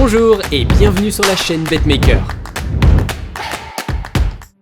Bonjour et bienvenue sur la chaîne BetMaker.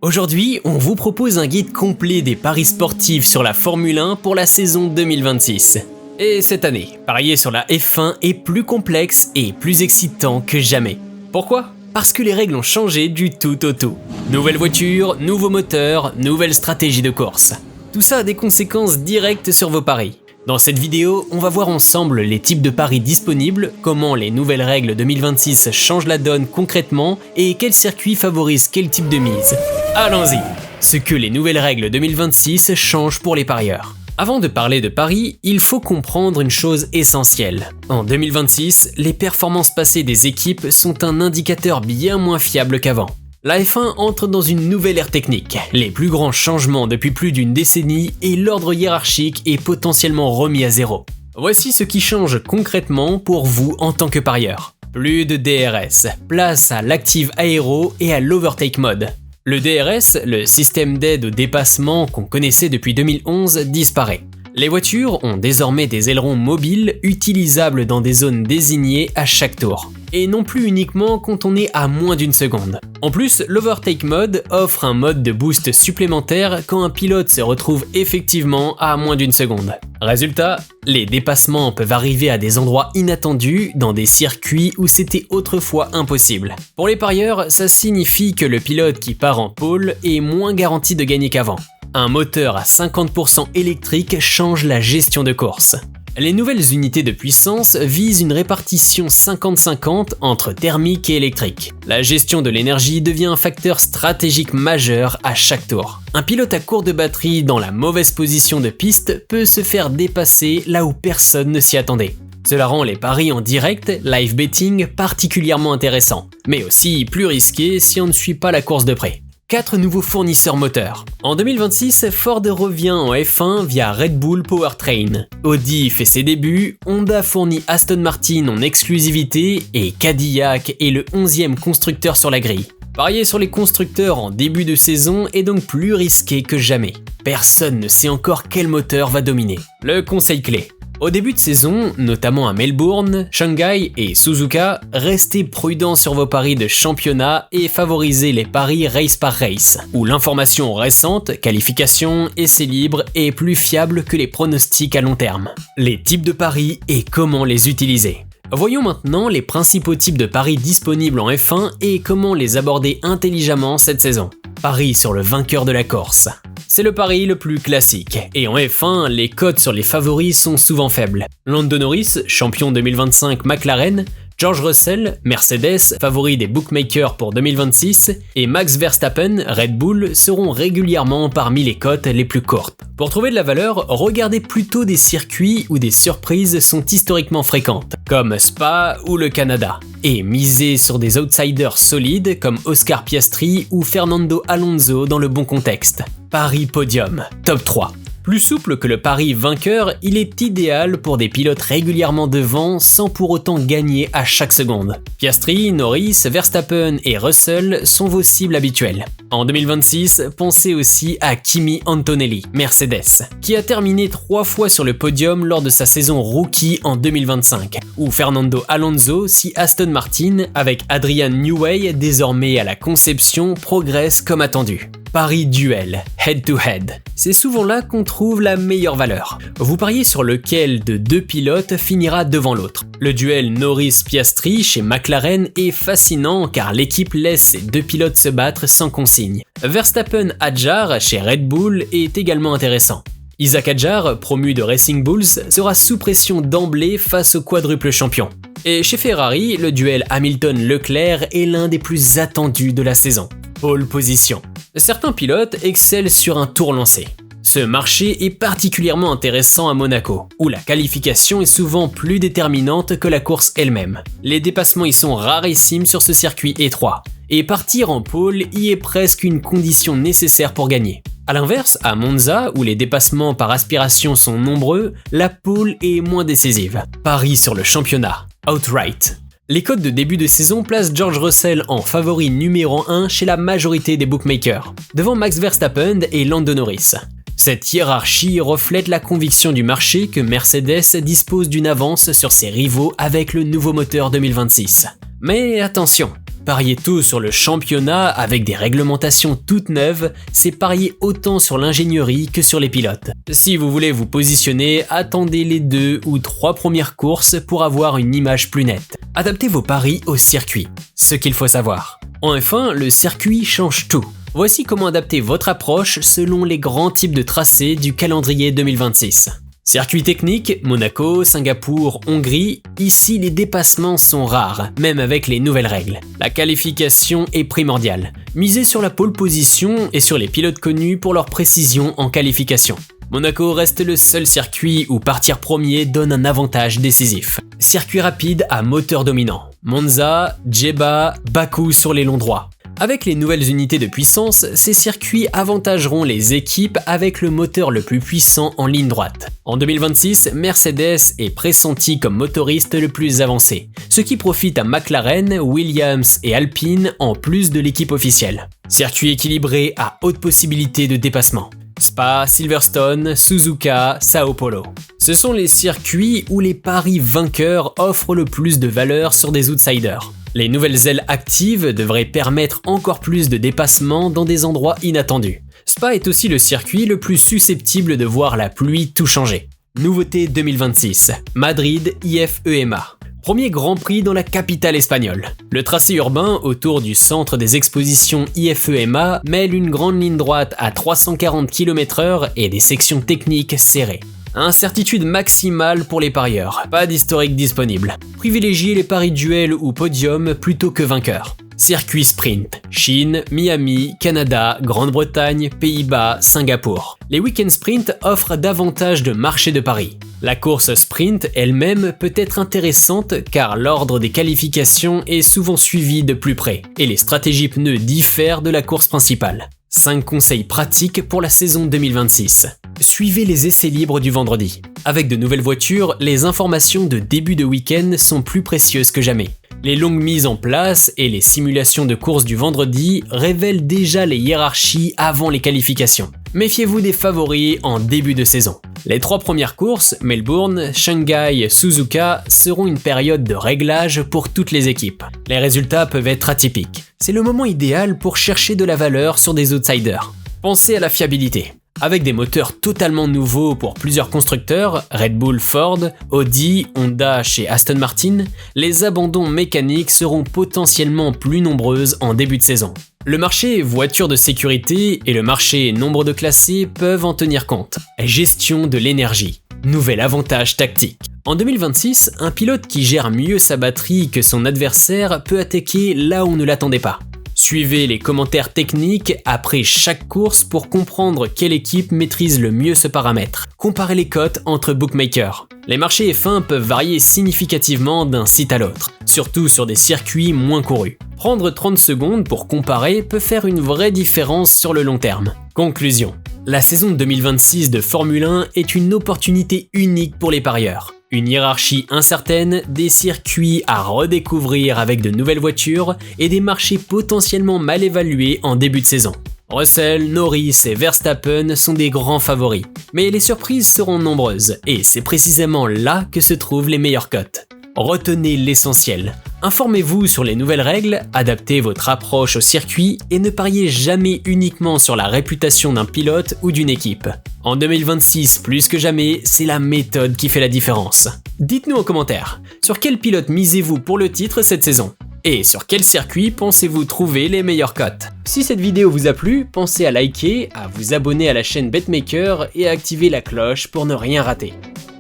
Aujourd'hui, on vous propose un guide complet des paris sportifs sur la Formule 1 pour la saison 2026. Et cette année, parier sur la F1 est plus complexe et plus excitant que jamais. Pourquoi ? Parce que les règles ont changé du tout au tout. Nouvelle voiture, nouveau moteur, nouvelle stratégie de course. Tout ça a des conséquences directes sur vos paris. Dans cette vidéo, on va voir ensemble les types de paris disponibles, comment les nouvelles règles 2026 changent la donne concrètement et quel circuit favorise quel type de mise. Allons-y! Ce que les nouvelles règles 2026 changent pour les parieurs. Avant de parler de paris, il faut comprendre une chose essentielle. En 2026, les performances passées des équipes sont un indicateur bien moins fiable qu'avant. La F1 entre dans une nouvelle ère technique, les plus grands changements depuis plus d'une décennie et l'ordre hiérarchique est potentiellement remis à zéro. Voici ce qui change concrètement pour vous en tant que parieur. Plus de DRS, place à l'active aéro et à l'overtake mode. Le DRS, le système d'aide au dépassement qu'on connaissait depuis 2011, disparaît. Les voitures ont désormais des ailerons mobiles utilisables dans des zones désignées à chaque tour, et non plus uniquement quand on est à moins d'une seconde. En plus, l'Overtake Mode offre un mode de boost supplémentaire quand un pilote se retrouve effectivement à moins d'une seconde. Résultat, les dépassements peuvent arriver à des endroits inattendus dans des circuits où c'était autrefois impossible. Pour les parieurs, ça signifie que le pilote qui part en pole est moins garanti de gagner qu'avant. Un moteur à 50% électrique change la gestion de course. Les nouvelles unités de puissance visent une répartition 50-50 entre thermique et électrique. La gestion de l'énergie devient un facteur stratégique majeur à chaque tour. Un pilote à court de batterie dans la mauvaise position de piste peut se faire dépasser là où personne ne s'y attendait. Cela rend les paris en direct, live betting, particulièrement intéressants, mais aussi plus risqués si on ne suit pas la course de près. 4 nouveaux fournisseurs moteurs. En 2026, Ford revient en F1 via Red Bull Powertrain. Audi fait ses débuts, Honda fournit Aston Martin en exclusivité et Cadillac est le 11e constructeur sur la grille. Parier sur les constructeurs en début de saison est donc plus risqué que jamais. Personne ne sait encore quel moteur va dominer. Le conseil clé. Au début de saison, notamment à Melbourne, Shanghai et Suzuka, restez prudents sur vos paris de championnat et favorisez les paris race par race, où l'information récente, qualification, essai libre est plus fiable que les pronostics à long terme. Les types de paris et comment les utiliser. Voyons maintenant les principaux types de paris disponibles en F1 et comment les aborder intelligemment cette saison. Paris sur le vainqueur de la course. C'est le pari le plus classique, et en F1, les cotes sur les favoris sont souvent faibles. Lando Norris, champion 2025 McLaren, George Russell, Mercedes, favori des bookmakers pour 2026, et Max Verstappen, Red Bull, seront régulièrement parmi les cotes les plus courtes. Pour trouver de la valeur, regardez plutôt des circuits où des surprises sont historiquement fréquentes, comme Spa ou le Canada, et misez sur des outsiders solides comme Oscar Piastri ou Fernando Alonso dans le bon contexte. Pari podium, top 3. Plus souple que le pari vainqueur, il est idéal pour des pilotes régulièrement devant sans pour autant gagner à chaque seconde. Piastri, Norris, Verstappen et Russell sont vos cibles habituelles. En 2026, pensez aussi à Kimi Antonelli, Mercedes, qui a terminé 3 fois sur le podium lors de sa saison rookie en 2025, ou Fernando Alonso si Aston Martin, avec Adrian Newey désormais à la conception, progresse comme attendu. Pari duel, head-to-head. C'est souvent là qu'on trouve la meilleure valeur. Vous pariez sur lequel de 2 pilotes finira devant l'autre. Le duel Norris-Piastri chez McLaren est fascinant car l'équipe laisse ces 2 pilotes se battre sans consigne. Verstappen-Hadjar chez Red Bull est également intéressant. Isaac Hadjar, promu de Racing Bulls, sera sous pression d'emblée face au quadruple champion. Et chez Ferrari, le duel Hamilton-Leclerc est l'un des plus attendus de la saison. Pole position. Certains pilotes excellent sur un tour lancé. Ce marché est particulièrement intéressant à Monaco, où la qualification est souvent plus déterminante que la course elle-même. Les dépassements y sont rarissimes sur ce circuit étroit, et partir en pole y est presque une condition nécessaire pour gagner. A l'inverse, à Monza, où les dépassements par aspiration sont nombreux, la pole est moins décisive. Paris sur le championnat, outright. Les cotes de début de saison placent George Russell en favori numéro 1 chez la majorité des bookmakers, devant Max Verstappen et Lando Norris. Cette hiérarchie reflète la conviction du marché que Mercedes dispose d'une avance sur ses rivaux avec le nouveau moteur 2026. Mais attention, parier tôt sur le championnat avec des réglementations toutes neuves, c'est parier autant sur l'ingénierie que sur les pilotes. Si vous voulez vous positionner, attendez les 2 ou 3 premières courses pour avoir une image plus nette. Adaptez vos paris au circuit, ce qu'il faut savoir. En F1, le circuit change tout. Voici comment adapter votre approche selon les grands types de tracés du calendrier 2026. Circuit technique, Monaco, Singapour, Hongrie, ici les dépassements sont rares, même avec les nouvelles règles. La qualification est primordiale. Misez sur la pole position et sur les pilotes connus pour leur précision en qualification. Monaco reste le seul circuit où partir premier donne un avantage décisif. Circuit rapide à moteur dominant. Monza, Jeddah, Bakou sur les longs droits. Avec les nouvelles unités de puissance, ces circuits avantageront les équipes avec le moteur le plus puissant en ligne droite. En 2026, Mercedes est pressenti comme motoriste le plus avancé, ce qui profite à McLaren, Williams et Alpine en plus de l'équipe officielle. Circuit équilibré à haute possibilité de dépassement. Spa, Silverstone, Suzuka, Sao Paulo. Ce sont les circuits où les paris vainqueurs offrent le plus de valeur sur des outsiders. Les nouvelles ailes actives devraient permettre encore plus de dépassements dans des endroits inattendus. Spa est aussi le circuit le plus susceptible de voir la pluie tout changer. Nouveauté 2026, Madrid IFEMA. Premier Grand Prix dans la capitale espagnole. Le tracé urbain autour du centre des expositions IFEMA mêle une grande ligne droite à 340 km/h et des sections techniques serrées. Incertitude maximale pour les parieurs, pas d'historique disponible. Privilégiez les paris duel ou podium plutôt que vainqueur. Circuit sprint, Chine, Miami, Canada, Grande-Bretagne, Pays-Bas, Singapour. Les week-ends sprint offrent davantage de marché de paris. La course sprint elle-même peut être intéressante car l'ordre des qualifications est souvent suivi de plus près et les stratégies pneus diffèrent de la course principale. 5 conseils pratiques pour la saison 2026. Suivez les essais libres du vendredi. Avec de nouvelles voitures, les informations de début de week-end sont plus précieuses que jamais. Les longues mises en place et les simulations de course du vendredi révèlent déjà les hiérarchies avant les qualifications. Méfiez-vous des favoris en début de saison. Les 3 premières courses, Melbourne, Shanghai, Suzuka, seront une période de réglage pour toutes les équipes. Les résultats peuvent être atypiques. C'est le moment idéal pour chercher de la valeur sur des outsiders. Pensez à la fiabilité. Avec des moteurs totalement nouveaux pour plusieurs constructeurs, Red Bull, Ford, Audi, Honda chez Aston Martin, les abandons mécaniques seront potentiellement plus nombreuses en début de saison. Le marché voitures de sécurité et le marché nombre de classés peuvent en tenir compte. Gestion de l'énergie. Nouvel avantage tactique. En 2026, un pilote qui gère mieux sa batterie que son adversaire peut attaquer là où on ne l'attendait pas. Suivez les commentaires techniques après chaque course pour comprendre quelle équipe maîtrise le mieux ce paramètre. Comparez les cotes entre bookmakers. Les marchés F1 peuvent varier significativement d'un site à l'autre, surtout sur des circuits moins courus. Prendre 30 secondes pour comparer peut faire une vraie différence sur le long terme. Conclusion. La saison 2026 de Formule 1 est une opportunité unique pour les parieurs. Une hiérarchie incertaine, des circuits à redécouvrir avec de nouvelles voitures et des marchés potentiellement mal évalués en début de saison. Russell, Norris et Verstappen sont des grands favoris, mais les surprises seront nombreuses et c'est précisément là que se trouvent les meilleures cotes. Retenez l'essentiel. Informez-vous sur les nouvelles règles, adaptez votre approche au circuit et ne pariez jamais uniquement sur la réputation d'un pilote ou d'une équipe. En 2026, plus que jamais, c'est la méthode qui fait la différence. Dites-nous en commentaire, sur quel pilote misez-vous pour le titre cette saison ? Et sur quel circuit pensez-vous trouver les meilleures cotes ? Si cette vidéo vous a plu, pensez à liker, à vous abonner à la chaîne BetMaker et à activer la cloche pour ne rien rater.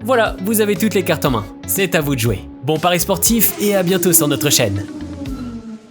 Voilà, vous avez toutes les cartes en main, c'est à vous de jouer. Bon pari sportif et à bientôt sur notre chaîne.